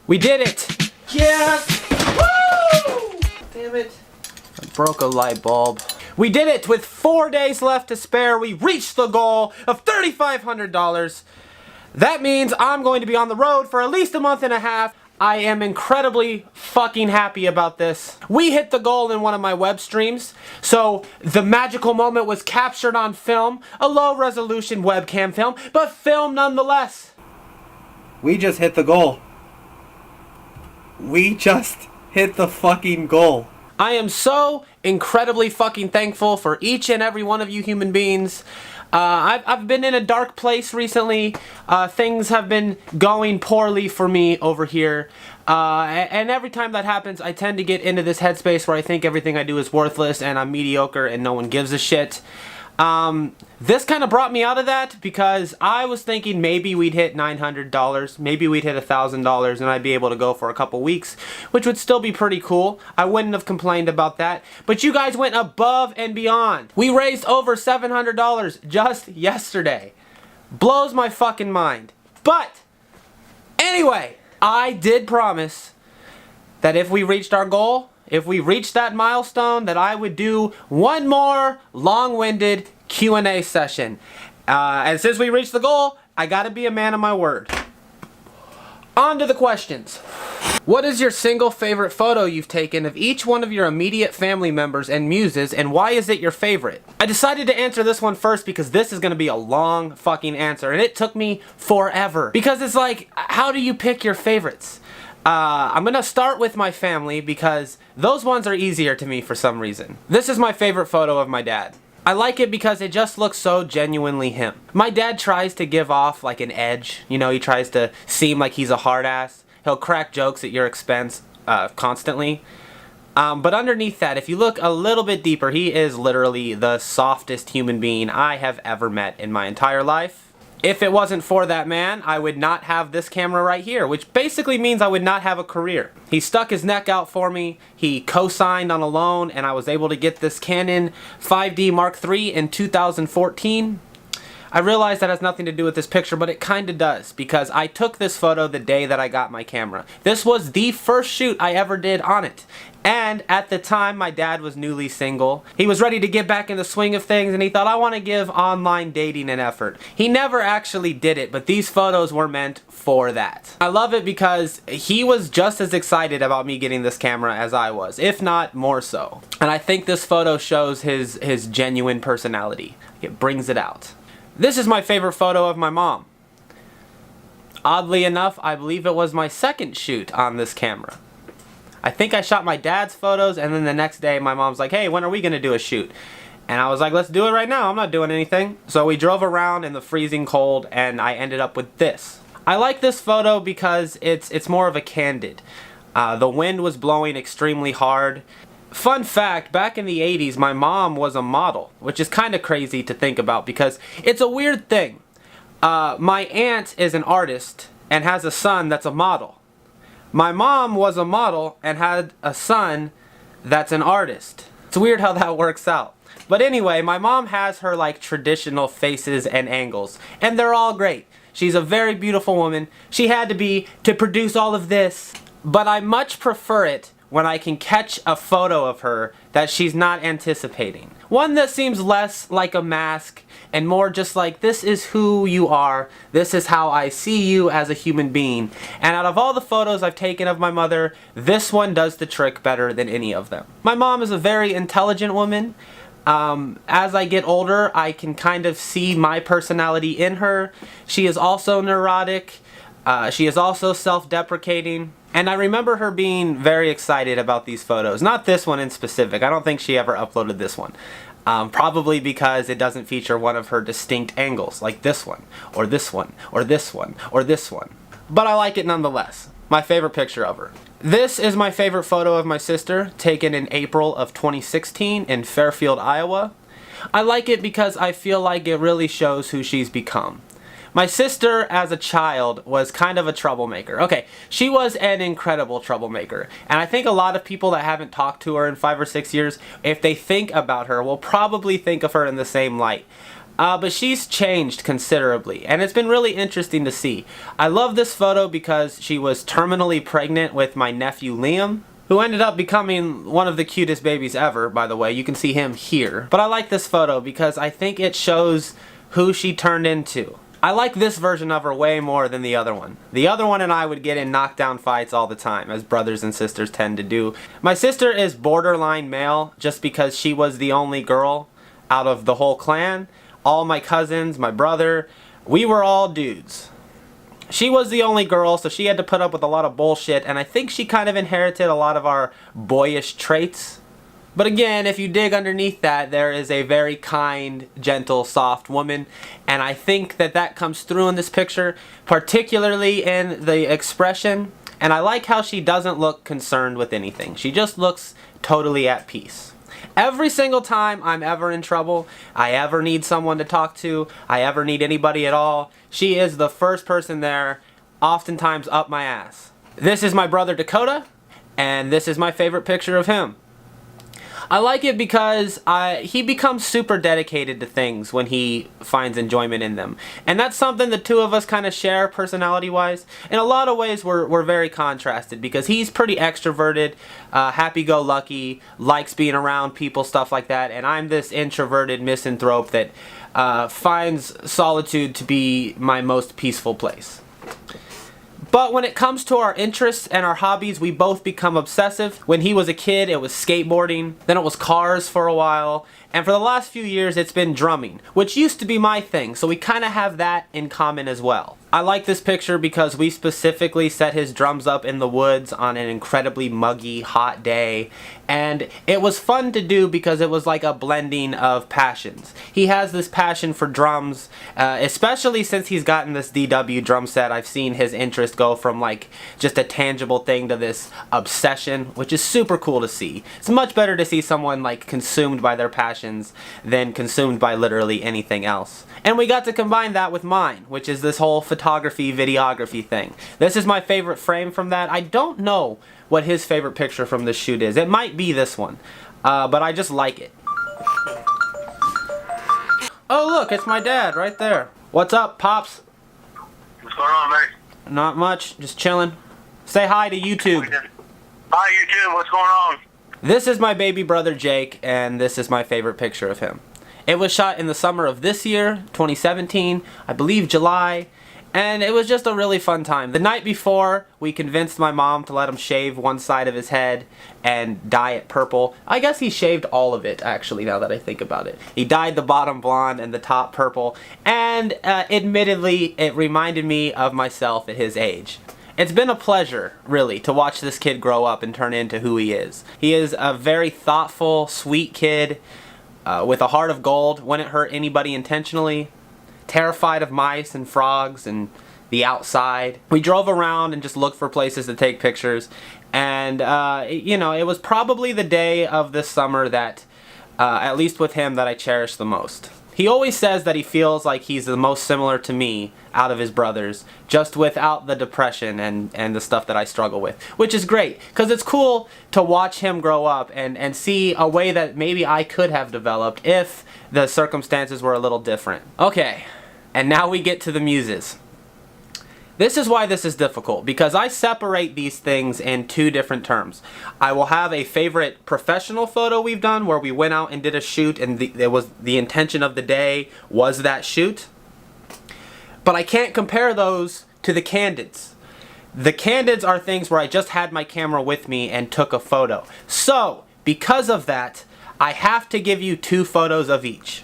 We did it! Yes! Woo! Damn it. I broke a light bulb. We did it! With 4 days left to spare, we reached the goal of $3,500. That means I'm going to be on the road for at least a month and a half. I am incredibly fucking happy about this. We hit the goal in one of my web streams, so the magical moment was captured on film, a low resolution webcam film, but film nonetheless. We just hit the goal. We just hit the fucking goal. I am so incredibly fucking thankful for each and every one of you human beings. I've been in a dark place recently. Things have been going poorly for me over here. And every time that happens, I tend to get into this headspace where I think everything I do is worthless and I'm mediocre and no one gives a shit. This kind of brought me out of that because I was thinking maybe we'd hit $900, maybe we'd hit $1,000 and I'd be able to go for a couple weeks, which would still be pretty cool. I wouldn't have complained about that, but you guys went above and beyond. We raised over $700 just yesterday. Blows my fucking mind. But anyway, I did promise that if we reached our goal, if we reached that milestone, that I would do one more long-winded Q&A session. And since we reached the goal, I gotta be a man of my word. On to the questions. What is your single favorite photo you've taken of each one of your immediate family members and muses, and why is it your favorite? I decided to answer this one first because this is gonna be a long fucking answer, and it took me forever. Because it's like, how do you pick your favorites? I'm gonna start with my family because those ones are easier to me for some reason. This is my favorite photo of my dad. I like it because it just looks so genuinely him. My dad tries to give off like an edge. You know, he tries to seem like he's a hard ass. He'll crack jokes at your expense constantly. But underneath that, if you look a little bit deeper, he is literally the softest human being I have ever met in my entire life. If it wasn't for that man, I would not have this camera right here, which basically means I would not have a career. He stuck his neck out for me, he co-signed on a loan, and I was able to get this Canon 5D Mark III in 2014. I realize that has nothing to do with this picture, but it kinda does, because I took this photo the day that I got my camera. This was the first shoot I ever did on it. And at the time, my dad was newly single. He was ready to get back in the swing of things, and he thought, I want to give online dating an effort. He never actually did it, but these photos were meant for that. I love it because he was just as excited about me getting this camera as I was, if not more so. And I think this photo shows his genuine personality. It brings it out. This is my favorite photo of my mom. Oddly enough, I believe it was my second shoot on this camera. I think I shot my dad's photos, and then the next day my mom's like, hey, when are we gonna do a shoot? And I was like, let's do it right now, I'm not doing anything. So we drove around in the freezing cold, and I ended up with this. I like this photo because it's more of a candid. The wind was blowing extremely hard. Fun fact, back in the 80s, my mom was a model, which is kind of crazy to think about because it's a weird thing. My aunt is an artist and has a son that's a model. My mom was a model and had a son that's an artist. It's weird how that works out. But anyway, my mom has her like traditional faces and angles, and they're all great. She's a very beautiful woman. She had to be to produce all of this. But I much prefer it when I can catch a photo of her that she's not anticipating. One that seems less like a mask and more just like, this is who you are, this is how I see you as a human being. And out of all the photos I've taken of my mother, this one does the trick better than any of them. My mom is a very intelligent woman. As I get older, I can kind of see my personality in her. She is also neurotic. She is also self-deprecating. And I remember her being very excited about these photos. Not this one in specific. I don't think she ever uploaded this one. Probably because it doesn't feature one of her distinct angles, like this one, or this one, or this one, or this one. But I like it nonetheless. My favorite picture of her. This is my favorite photo of my sister, taken in April of 2016 in Fairfield, Iowa. I like it because I feel like it really shows who she's become. My sister, as a child, was kind of a troublemaker. Okay, she was an incredible troublemaker. And I think a lot of people that haven't talked to her in 5 or 6 years, if they think about her, will probably think of her in the same light. But she's changed considerably, and it's been really interesting to see. I love this photo because she was terminally pregnant with my nephew Liam, who ended up becoming one of the cutest babies ever, by the way. You can see him here. But I like this photo because I think it shows who she turned into. I like this version of her way more than the other one. The other one and I would get in knockdown fights all the time, as brothers and sisters tend to do. My sister is borderline male just because she was the only girl out of the whole clan. All my cousins, my brother, we were all dudes. She was the only girl, so she had to put up with a lot of bullshit, and I think she kind of inherited a lot of our boyish traits. But again, if you dig underneath that, there is a very kind, gentle, soft woman, and I think that that comes through in this picture, particularly in the expression, and I like how she doesn't look concerned with anything. She just looks totally at peace. Every single time I'm ever in trouble, I ever need someone to talk to, I ever need anybody at all, she is the first person there, oftentimes up my ass. This is my brother Dakota, and this is my favorite picture of him. I like it because he becomes super dedicated to things when he finds enjoyment in them. And that's something the two of us kind of share personality-wise. In a lot of ways, we're very contrasted because he's pretty extroverted, happy-go-lucky, likes being around people, stuff like that. And I'm this introverted misanthrope that finds solitude to be my most peaceful place. But when it comes to our interests and our hobbies, we both become obsessive. When he was a kid, it was skateboarding, then it was cars for a while, and for the last few years it's been drumming, which used to be my thing, so we kind of have that in common as well. I like this picture because we specifically set his drums up in the woods on an incredibly muggy, hot day, and it was fun to do because it was like a blending of passions. He has this passion for drums, especially since he's gotten this DW drum set. I've seen his interest go from like just a tangible thing to this obsession, which is super cool to see. It's much better to see someone like consumed by their passions than consumed by literally anything else. And we got to combine that with mine, which is this whole photography, videography thing. This is my favorite frame from that. I don't know what his favorite picture from this shoot is. It might be this one, but I just like it. Oh look, it's my dad right there. What's up, Pops? What's going on, mate? Not much, just chilling. Say hi to YouTube. Hi, YouTube. What's going on? This is my baby brother Jake, and this is my favorite picture of him. It was shot in the summer of this year, 2017, I believe July, and it was just a really fun time. The night before, we convinced my mom to let him shave one side of his head and dye it purple. I guess he shaved all of it, actually, now that I think about it. He dyed the bottom blonde and the top purple, and admittedly, it reminded me of myself at his age. It's been a pleasure, really, to watch this kid grow up and turn into who he is. He is a very thoughtful, sweet kid with a heart of gold, wouldn't hurt anybody intentionally, terrified of mice and frogs and the outside. We drove around and just looked for places to take pictures, and you know, it was probably the day of this summer that, at least with him, that I cherish the most. He always says that he feels like he's the most similar to me out of his brothers, just without the depression and the stuff that I struggle with. Which is great, because it's cool to watch him grow up and see a way that maybe I could have developed if the circumstances were a little different. Okay, and now we get to the muses. This is why this is difficult, because I separate these things in two different terms. I will have a favorite professional photo we've done where we went out and did a shoot and it was the intention of the day was that shoot. But I can't compare those to the candids. The candids are things where I just had my camera with me and took a photo. So, because of that, I have to give you two photos of each.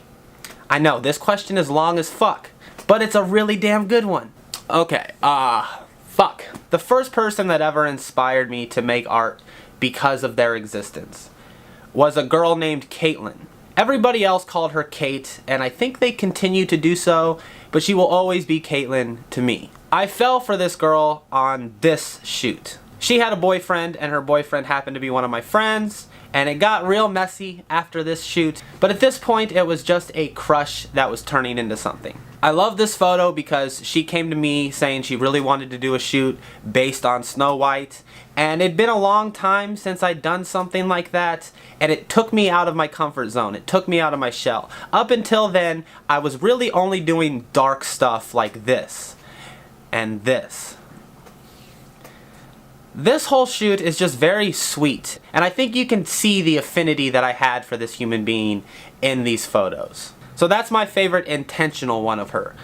I know, this question is long as fuck, but it's a really damn good one. Okay, fuck. The first person that ever inspired me to make art because of their existence was a girl named Caitlin. Everybody else called her Kate, and I think they continue to do so, but she will always be Caitlin to me. I fell for this girl on this shoot. She had a boyfriend, and her boyfriend happened to be one of my friends, and it got real messy after this shoot, but at this point it was just a crush that was turning into something. I love this photo because she came to me saying she really wanted to do a shoot based on Snow White, and it'd been a long time since I'd done something like that, and it took me out of my comfort zone. It took me out of my shell. Up until then, I was really only doing dark stuff like this and this. This whole shoot is just very sweet, and I think you can see the affinity that I had for this human being in these photos. So that's my favorite intentional one of her.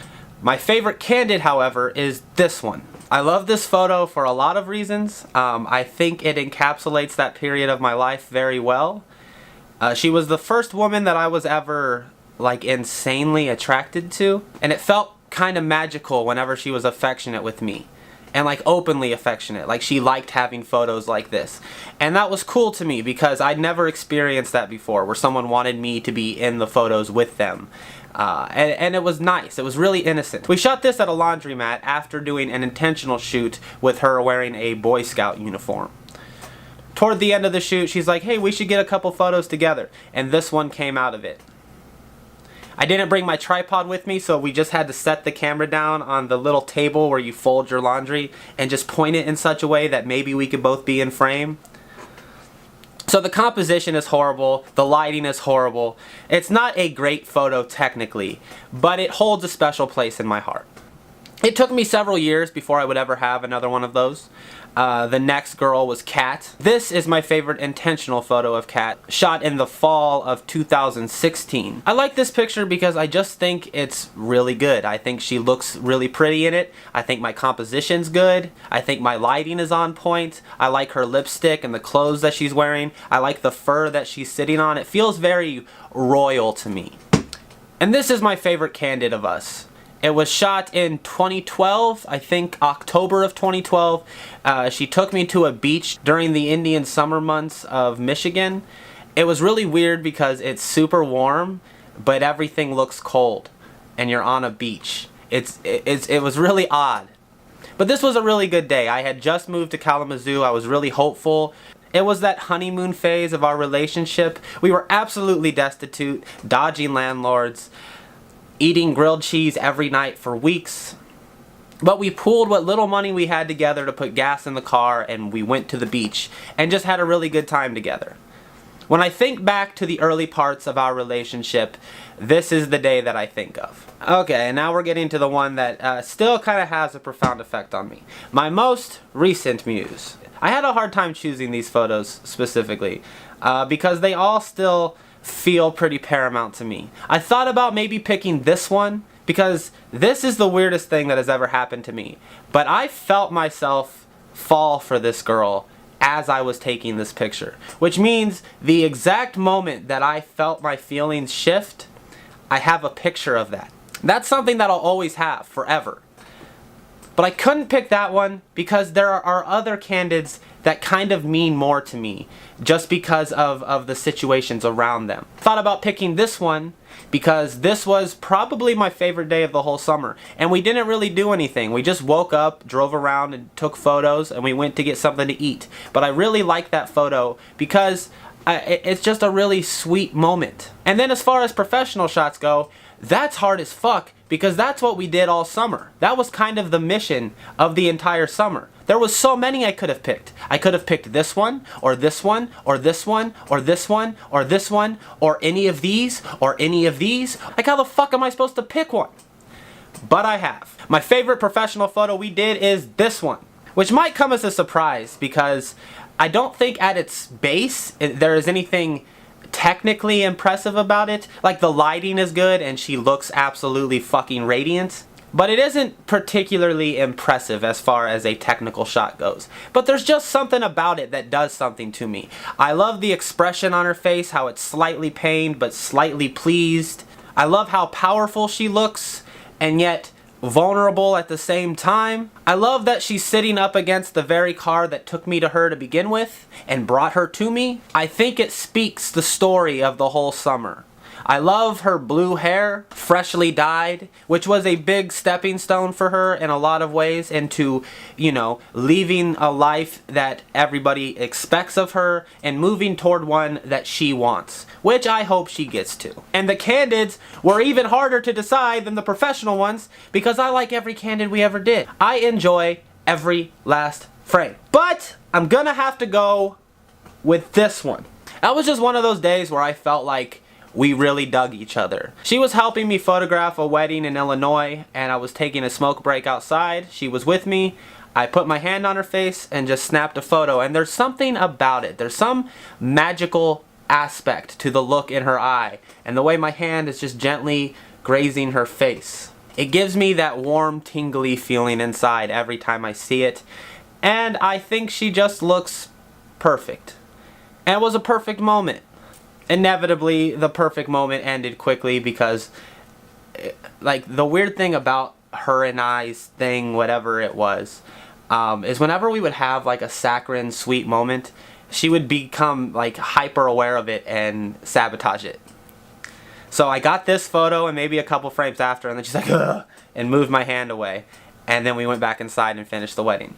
My favorite candid, however, is this one. I love this photo for a lot of reasons. I think it encapsulates that period of my life very well. She was the first woman that I was ever like insanely attracted to, and it felt kind of magical whenever she was affectionate with me. And like openly affectionate, like she liked having photos like this. And that was cool to me because I'd never experienced that before, where someone wanted me to be in the photos with them. And it was nice. It was really innocent. We shot this at a laundromat after doing an intentional shoot with her wearing a Boy Scout uniform. Toward the end of the shoot, she's like, hey, we should get a couple photos together. And this one came out of it. I didn't bring my tripod with me, so we just had to set the camera down on the little table where you fold your laundry and just point it in such a way that maybe we could both be in frame. So the composition is horrible, the lighting is horrible. It's not a great photo technically, but it holds a special place in my heart. It took me several years before I would ever have another one of those. The next girl was Kat. This is my favorite intentional photo of Kat, shot in the fall of 2016. I like this picture because I just think it's really good. I think she looks really pretty in it. I think my composition's good. I think my lighting is on point. I like her lipstick and the clothes that she's wearing. I like the fur that she's sitting on. It feels very royal to me. And this is my favorite candid of us. It was shot in 2012, I think October of 2012. She took me to a beach during the Indian summer months of Michigan. It was really weird because it's super warm, but everything looks cold, and you're on a beach. It was really odd. But this was a really good day. I had just moved to Kalamazoo. I was really hopeful. It was that honeymoon phase of our relationship. We were absolutely destitute, dodging landlords, eating grilled cheese every night for weeks. But we pooled what little money we had together to put gas in the car, and we went to the beach and just had a really good time together. When I think back to the early parts of our relationship, this is the day that I think of. Okay, and now we're getting to the one that still kind of has a profound effect on me. My most recent muse. I had a hard time choosing these photos specifically because they all still feel pretty paramount to me. I thought about maybe picking this one because this is the weirdest thing that has ever happened to me. But I felt myself fall for this girl as I was taking this picture. Which means the exact moment that I felt my feelings shift, I have a picture of that. That's something that I'll always have forever. But I couldn't pick that one because there are other candids that kind of mean more to me just because of the situations around them. Thought about picking this one because this was probably my favorite day of the whole summer, and we didn't really do anything. We just woke up, drove around and took photos, and we went to get something to eat. But I really like that photo because it's just a really sweet moment. And then as far as professional shots go, that's hard as fuck because that's what we did all summer. That was kind of the mission of the entire summer. There was so many I could have picked. I could have picked this one, or this one, or this one, or this one, or this one, or any of these, or any of these. Like, how the fuck am I supposed to pick one? But I have. My favorite professional photo we did is this one, which might come as a surprise because I don't think at its base there is anything technically impressive about it. Like, the lighting is good and she looks absolutely fucking radiant. But it isn't particularly impressive as far as a technical shot goes. But there's just something about it that does something to me. I love the expression on her face, how it's slightly pained but slightly pleased. I love how powerful she looks and yet vulnerable at the same time. I love that she's sitting up against the very car that took me to her to begin with and brought her to me. I think it speaks the story of the whole summer. I love her blue hair, freshly dyed, which was a big stepping stone for her in a lot of ways into, you know, leaving a life that everybody expects of her and moving toward one that she wants, which I hope she gets to. And the candids were even harder to decide than the professional ones because I like every candid we ever did. I enjoy every last frame. But I'm gonna have to go with this one. That was just one of those days where I felt like we really dug each other. She was helping me photograph a wedding in Illinois, and I was taking a smoke break outside. She was with me. I put my hand on her face and just snapped a photo, and there's something about it. There's some magical aspect to the look in her eye and the way my hand is just gently grazing her face. It gives me that warm, tingly feeling inside every time I see it, and I think she just looks perfect. And it was a perfect moment. Inevitably, the perfect moment ended quickly because, like, the weird thing about her and I's thing, whatever it was, is whenever we would have, like, a saccharine, sweet moment, she would become, like, hyper aware of it and sabotage it. So I got this photo and maybe a couple frames after, and then she's like, ugh, and moved my hand away. And then we went back inside and finished the wedding.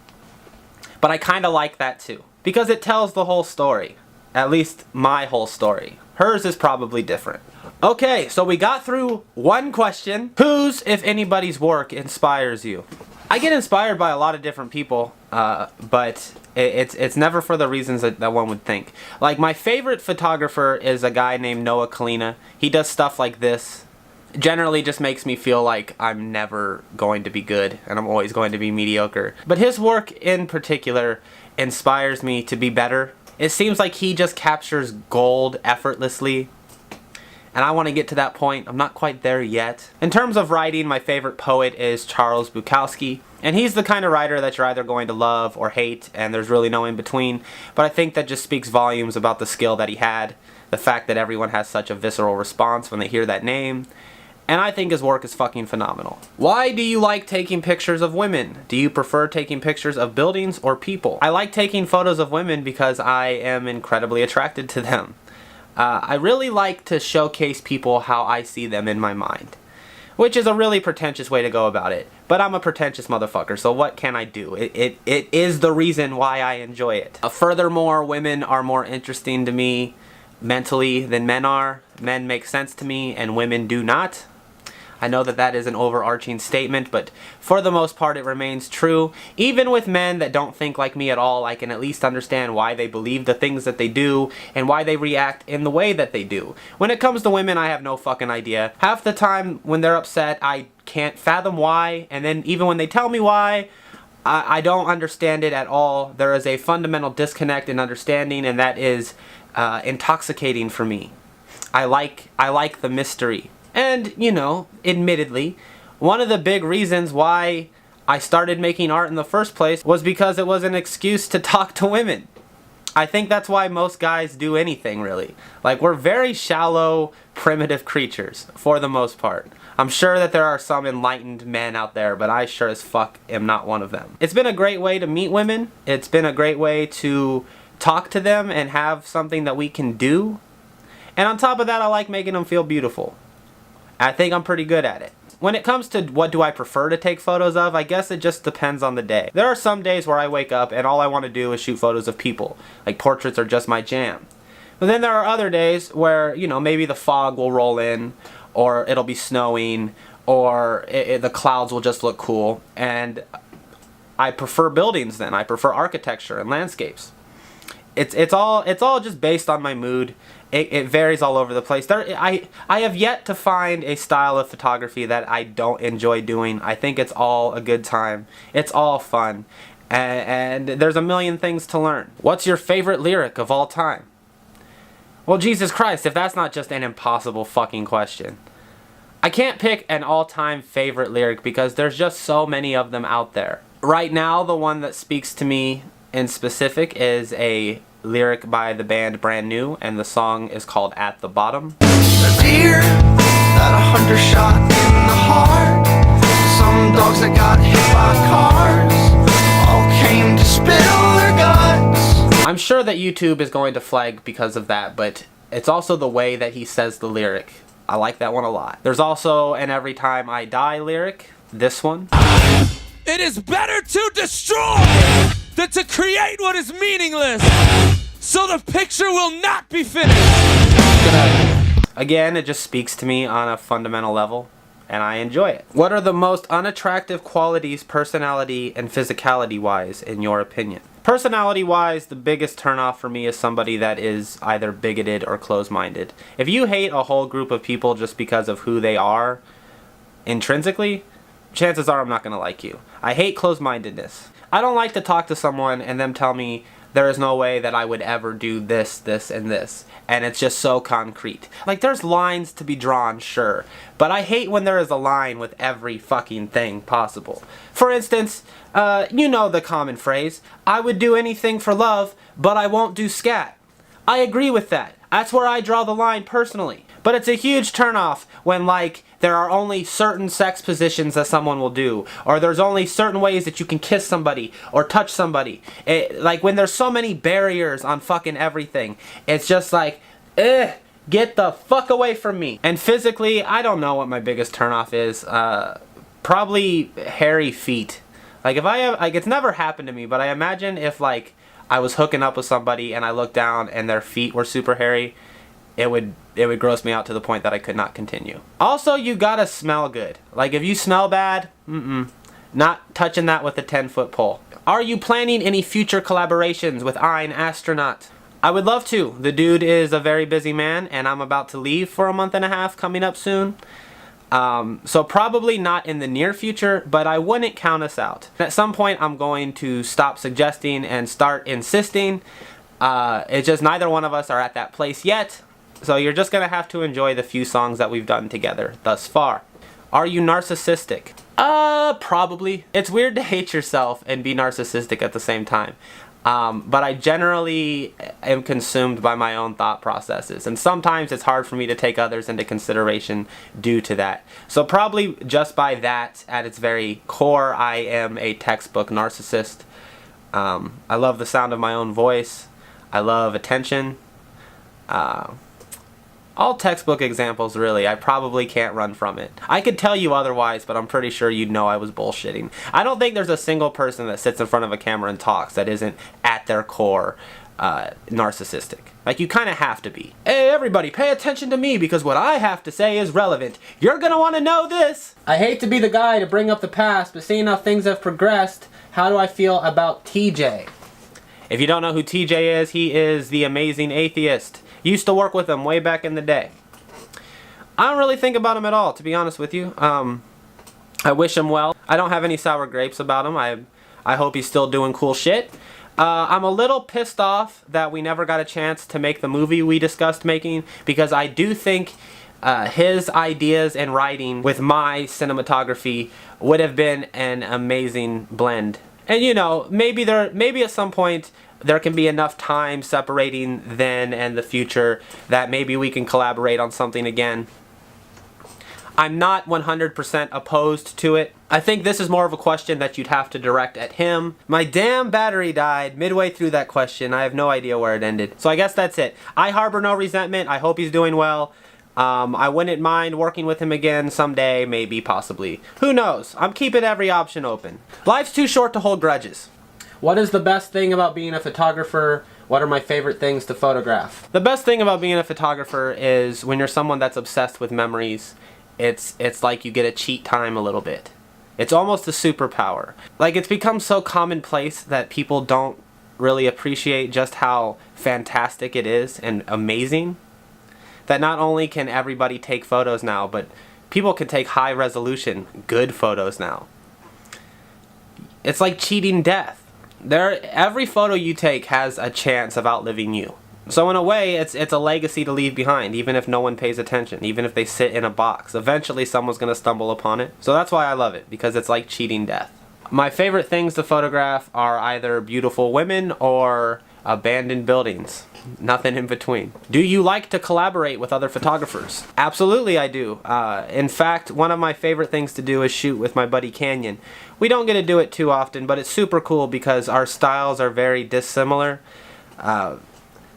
But I kind of like that too, because it tells the whole story. At least my whole story. Hers is probably different. Okay, so we got through one question. Whose, if anybody's, work inspires you? I get inspired by a lot of different people, but it's never for the reasons that one would think. Like, my favorite photographer is a guy named Noah Kalina. He does stuff like this. Generally just makes me feel like I'm never going to be good and I'm always going to be mediocre. But his work in particular inspires me to be better. It seems like he just captures gold effortlessly, and I want to get to that point. I'm not quite there yet. In terms of writing, my favorite poet is Charles Bukowski, and he's the kind of writer that you're either going to love or hate, and there's really no in between. But I think that just speaks volumes about the skill that he had, the fact that everyone has such a visceral response when they hear that name. And I think his work is fucking phenomenal. Why do you like taking pictures of women? Do you prefer taking pictures of buildings or people? I like taking photos of women because I am incredibly attracted to them. I really like to showcase people how I see them in my mind, which is a really pretentious way to go about it. But I'm a pretentious motherfucker, so what can I do? It is the reason why I enjoy it. Furthermore, women are more interesting to me mentally than men are. Men make sense to me and women do not. I know that that is an overarching statement, but for the most part it remains true. Even with men that don't think like me at all, I can at least understand why they believe the things that they do and why they react in the way that they do. When it comes to women, I have no fucking idea. Half the time when they're upset, I can't fathom why, and then even when they tell me why, I don't understand it at all. There is a fundamental disconnect in understanding, and that is intoxicating for me. I like the mystery. And, you know, admittedly, one of the big reasons why I started making art in the first place was because it was an excuse to talk to women. I think that's why most guys do anything, really. Like, we're very shallow, primitive creatures, for the most part. I'm sure that there are some enlightened men out there, but I sure as fuck am not one of them. It's been a great way to meet women. It's been a great way to talk to them and have something that we can do. And on top of that, I like making them feel beautiful. I think I'm pretty good at it. When it comes to what do I prefer to take photos of, I guess it just depends on the day. There are some days where I wake up and all I want to do is shoot photos of people. Like, portraits are just my jam. But then there are other days where, you know, maybe the fog will roll in, or it'll be snowing, or the clouds will just look cool. And I prefer buildings then. I prefer architecture and landscapes. It's all just based on my mood. It varies all over the place. I have yet to find a style of photography that I don't enjoy doing. I think it's all a good time. It's all fun. And there's a million things to learn. What's your favorite lyric of all time? Well, Jesus Christ, if that's not just an impossible fucking question. I can't pick an all-time favorite lyric because there's just so many of them out there. Right now, the one that speaks to me in specific is a lyric by the band Brand New, and the song is called At the Bottom. A deer that a hunter shot in the heart. Some dogs that got hit by cars all came to spill their guts. I'm sure that YouTube is going to flag because of that, but it's also the way that he says the lyric. I like that one a lot. There's also an Every Time I Die lyric. This one. It is better to destroy than to create what is meaningless, so the picture will not be finished. Again, it just speaks to me on a fundamental level, and I enjoy it. What are the most unattractive qualities, personality and physicality wise, in your opinion? Personality wise, the biggest turnoff for me is somebody that is either bigoted or closed-minded. If you hate a whole group of people just because of who they are intrinsically, chances are I'm not going to like you. I hate closed-mindedness. I don't like to talk to someone and them tell me there is no way that I would ever do this, this, and this. And it's just so concrete. Like, there's lines to be drawn, sure. But I hate when there is a line with every fucking thing possible. For instance, you know the common phrase, I would do anything for love, but I won't do scat. I agree with that. That's where I draw the line personally. But it's a huge turnoff when, like, there are only certain sex positions that someone will do, or there's only certain ways that you can kiss somebody or touch somebody. Like, when there's so many barriers on fucking everything, it's just like, get the fuck away from me. And physically, I don't know what my biggest turnoff is. Probably hairy feet. Like, if I have, like, it's never happened to me, but I imagine if, like, I was hooking up with somebody and I looked down and their feet were super hairy, it would gross me out to the point that I could not continue. Also, you gotta smell good. Like, if you smell bad, not touching that with a 10-foot pole. Are you planning any future collaborations with Ein Astronaut? I would love to. The dude is a very busy man, and I'm about to leave for a month and a half coming up soon. So probably not in the near future, but I wouldn't count us out. At some point, I'm going to stop suggesting and start insisting. It's just neither one of us are at that place yet. So you're just going to have to enjoy the few songs that we've done together thus far. Are you narcissistic? Probably. It's weird to hate yourself and be narcissistic at the same time. But I generally am consumed by my own thought processes. And sometimes it's hard for me to take others into consideration due to that. So probably just by that, at its very core, I am a textbook narcissist. I love the sound of my own voice. I love attention. All textbook examples, really. I probably can't run from it. I could tell you otherwise, but I'm pretty sure you'd know I was bullshitting. I don't think there's a single person that sits in front of a camera and talks that isn't at their core narcissistic. Like, you kind of have to be. Hey, everybody, pay attention to me because what I have to say is relevant. You're gonna want to know this. I hate to be the guy to bring up the past, but seeing how things have progressed, how do I feel about TJ? If you don't know who TJ is, he is the amazing atheist. Used to work with him way back in the day. I don't really think about him at all, to be honest with you. I wish him well. I don't have any sour grapes about him. I hope he's still doing cool shit. I'm a little pissed off that we never got a chance to make the movie we discussed making, because I do think his ideas and writing with my cinematography would have been an amazing blend. And you know, maybe at some point there can be enough time separating then and the future that maybe we can collaborate on something again. I'm not 100% opposed to it. I think this is more of a question that you'd have to direct at him. My damn battery died midway through that question. I have no idea where it ended. So I guess that's it. I harbor no resentment. I hope he's doing well. I wouldn't mind working with him again someday, maybe, possibly. Who knows? I'm keeping every option open. Life's too short to hold grudges. What is the best thing about being a photographer? What are my favorite things to photograph? The best thing about being a photographer is when you're someone that's obsessed with memories, it's like you get a cheat time a little bit. It's almost a superpower. Like, it's become so commonplace that people don't really appreciate just how fantastic it is and amazing, that not only can everybody take photos now, but people can take high resolution, good photos now. It's like cheating death. Every photo you take has a chance of outliving you. So in a way, it's a legacy to leave behind, even if no one pays attention, even if they sit in a box. Eventually someone's going to stumble upon it. So that's why I love it, because it's like cheating death. My favorite things to photograph are either beautiful women or abandoned buildings. Nothing in between. Do you like to collaborate with other photographers? Absolutely I do. In fact, one of my favorite things to do is shoot with my buddy Canyon. We don't get to do it too often, but it's super cool because our styles are very dissimilar.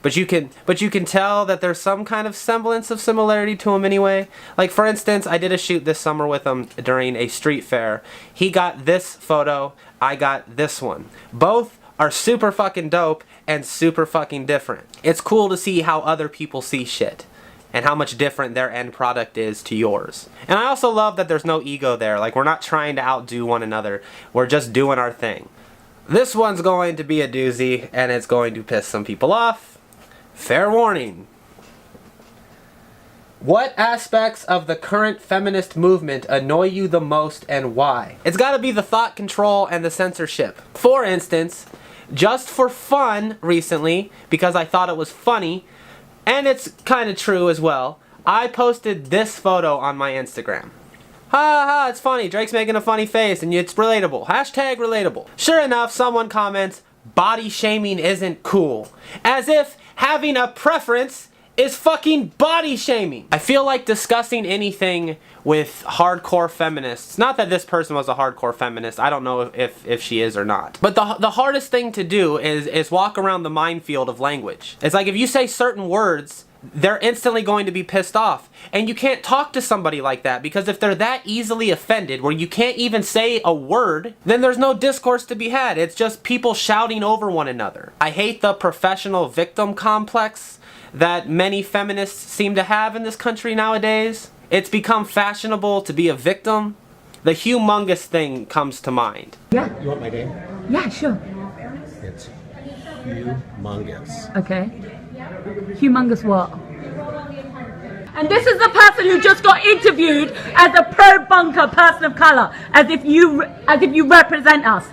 But you can tell that there's some kind of semblance of similarity to him anyway. Like, for instance, I did a shoot this summer with him during a street fair. He got this photo, I got this one. Both are super fucking dope and super fucking different. It's cool to see how other people see shit and how much different their end product is to yours. And I also love that there's no ego there. Like, we're not trying to outdo one another. We're just doing our thing. This one's going to be a doozy, and it's going to piss some people off. Fair warning. What aspects of the current feminist movement annoy you the most and why? It's gotta be the thought control and the censorship. For instance, just for fun recently, because I thought it was funny, and it's kind of true as well, I posted this photo on my Instagram. Ha ha, it's funny, Drake's making a funny face and it's relatable. Hashtag relatable. Sure enough, someone comments, body shaming isn't cool. As if having a preference is fucking body shaming. I feel like discussing anything with hardcore feminists, not that this person was a hardcore feminist, I don't know if she is or not, but the hardest thing to do is walk around the minefield of language. It's like if you say certain words, they're instantly going to be pissed off. And you can't talk to somebody like that, because if they're that easily offended where you can't even say a word, then there's no discourse to be had. It's just people shouting over one another. I hate the professional victim complex that many feminists seem to have in this country nowadays. It's become fashionable to be a victim. The humongous thing comes to mind. Yeah. You want my name? Yeah, sure. It's humongous. Okay. Humongous what? And this is the person who just got interviewed as a pro-bunker person of color, as if you represent us.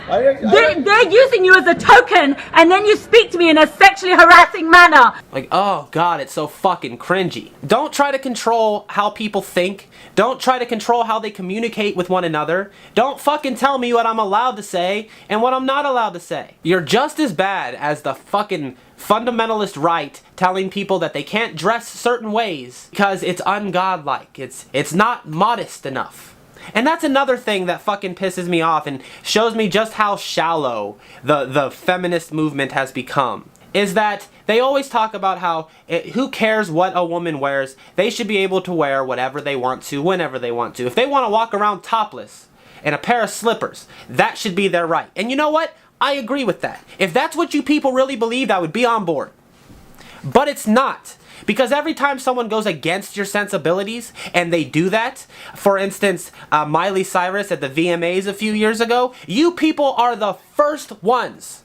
They're using you as a token, and then you speak to me in a sexually harassing manner. Like, oh god, it's so fucking cringy. Don't try to control how people think. Don't try to control how they communicate with one another. Don't fucking tell me what I'm allowed to say and what I'm not allowed to say. You're just as bad as the fucking fundamentalist right telling people that they can't dress certain ways because it's ungodlike. It's not modest enough. And that's another thing that fucking pisses me off and shows me just how shallow the feminist movement has become. Is that they always talk about how who cares what a woman wears, they should be able to wear whatever they want to, whenever they want to. If they want to walk around topless in a pair of slippers, that should be their right. And you know what? I agree with that. If that's what you people really believed, I would be on board. But it's not. Because every time someone goes against your sensibilities, and they do that, for instance, Miley Cyrus at the VMAs a few years ago, you people are the first ones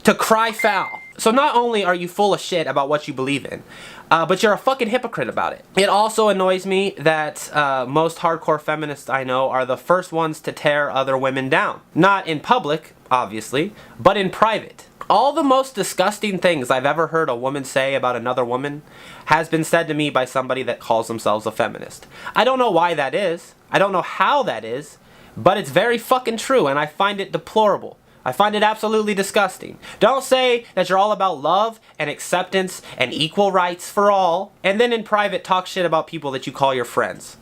to cry foul. So not only are you full of shit about what you believe in, but you're a fucking hypocrite about it. It also annoys me that most hardcore feminists I know are the first ones to tear other women down. Not in public, obviously, but in private. All the most disgusting things I've ever heard a woman say about another woman has been said to me by somebody that calls themselves a feminist. I don't know why that is. I don't know how that is, but it's very fucking true, and I find it deplorable. I find it absolutely disgusting. Don't say that you're all about love and acceptance and equal rights for all, and then in private talk shit about people that you call your friends.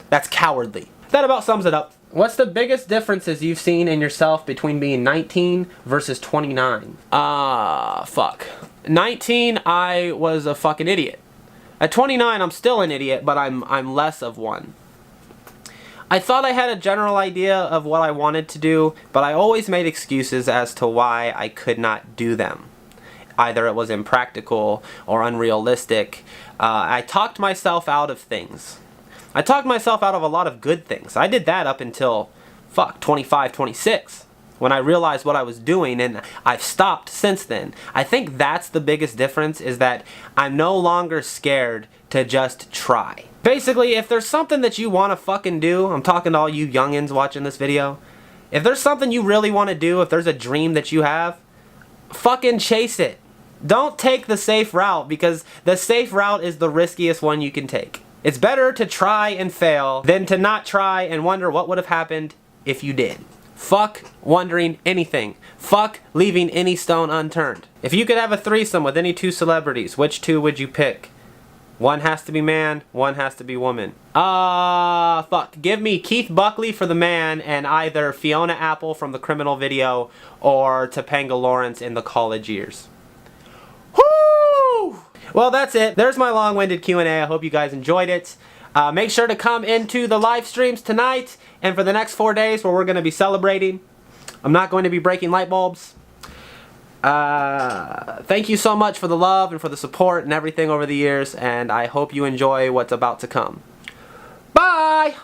That's cowardly. That about sums it up. What's the biggest differences you've seen in yourself between being 19 versus 29? Fuck. 19, I was a fucking idiot. At 29, I'm still an idiot, but I'm less of one. I thought I had a general idea of what I wanted to do, but I always made excuses as to why I could not do them. Either it was impractical or unrealistic. I talked myself out of things. I talked myself out of a lot of good things. I did that up until, 25, 26. When I realized what I was doing, and I've stopped since then. I think that's the biggest difference, is that I'm no longer scared to just try. Basically, if there's something that you want to fucking do, I'm talking to all you youngins watching this video, if there's something you really want to do, if there's a dream that you have, fucking chase it. Don't take the safe route, because the safe route is the riskiest one you can take. It's better to try and fail than to not try and wonder what would have happened if you did. Fuck wondering anything. Fuck leaving any stone unturned. If you could have a threesome with any two celebrities, which two would you pick? One has to be man, one has to be woman. Fuck. Give me Keith Buckley for the man and either Fiona Apple from the Criminal video or Topanga Lawrence in the college years. Woo! Well, that's it. There's my long-winded Q&A. I hope you guys enjoyed it. Make sure to come into the live streams tonight and for the next 4 days where we're going to be celebrating. I'm not going to be breaking light bulbs. Thank you so much for the love and for the support and everything over the years, and I hope you enjoy what's about to come. Bye!